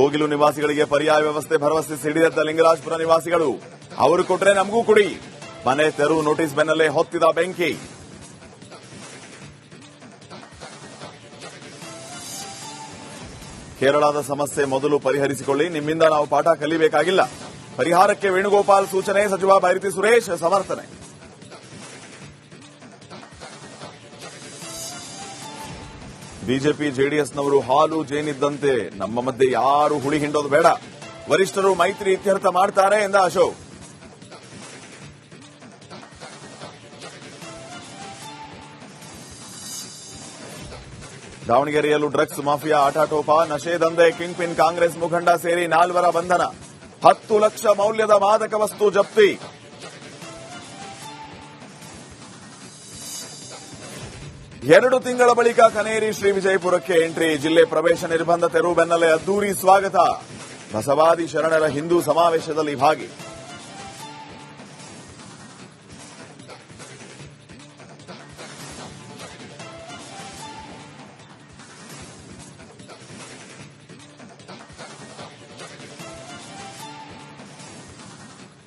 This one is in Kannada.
ಕೋಗಿಲು ನಿವಾಸಿಗಳಿಗೆ ಪರ್ಯಾಯ ವ್ಯವಸ್ಥೆ ಭರವಸೆ ಸಿಡಿದೆದ್ದ ಲಿಂಗರಾಜಪುರ ನಿವಾಸಿಗಳು. ಅವರು ಕೊಟ್ರೆ ನಮಗೂ ಕೊಡಿ. ಮನೆ ತೆರವು ನೋಟಿಸ್ ಬೆನ್ನಲ್ಲೇ ಹೊತ್ತಿದ ಬೆಂಕಿ. ಕೇರಳದ ಸಮಸ್ಯೆ ಮೊದಲು ಪರಿಹರಿಸಿಕೊಳ್ಳಿ, ನಿಮ್ಮಿಂದ ನಾವು ಪಾಠ ಕಲಿಬೇಕಾಗಿಲ್ಲ. ಪರಿಹಾರಕ್ಕೆ ವೇಣುಗೋಪಾಲ್ ಸೂಚನೆ, ಸಚಿವ ಬೈರತಿ ಸುರೇಶ್ ಸಮರ್ಥನೆ. ಬಿಜೆಪಿ ಜೆಡಿಎಸ್ನವರು ಹಾಲು ಜೇನಿದ್ದಂತೆ, ನಮ್ಮ ಮಧ್ಯೆ ಯಾರು ಹುಳಿ ಹಿಂಡೋದು ಬೇಡ. ವರಿಷ್ಠರು ಮೈತ್ರಿ ಇತ್ಯರ್ಥ ಮಾಡ್ತಾರೆ ಎಂದ ಅಶೋಕ್. ದಾವಣಗೆರೆಯಲ್ಲೂ ಡ್ರಗ್ಸ್ ಮಾಫಿಯಾ ಆಟಾಟೋಪ, ನಶೆ ದಂಧೆ ಕಿಂಗ್ ಪಿನ್ ಕಾಂಗ್ರೆಸ್ ಮುಖಂಡ ಸೇರಿ 4 ಬಂಧನ. 10 ಲಕ್ಷ ಮೌಲ್ಯದ ಮಾದಕ ವಸ್ತು ಜಪ್ತಿ. ಎರಡು ತಿಂಗಳ ಬಳಿಕ ಕನೇರಿ ಶ್ರೀ ವಿಜಯಪುರಕ್ಕೆ ಎಂಟ್ರಿ. ಜಿಲ್ಲೆ ಪ್ರವೇಶ ನಿರ್ಬಂಧ ತೆರವು ಬೆನ್ನಲ್ಲೇ ಅದ್ದೂರಿ ಸ್ವಾಗತ. ಬಸವಾದಿ ಶರಣರ ಹಿಂದೂ ಸಮಾವೇಶದಲ್ಲಿ ಭಾಗಿ.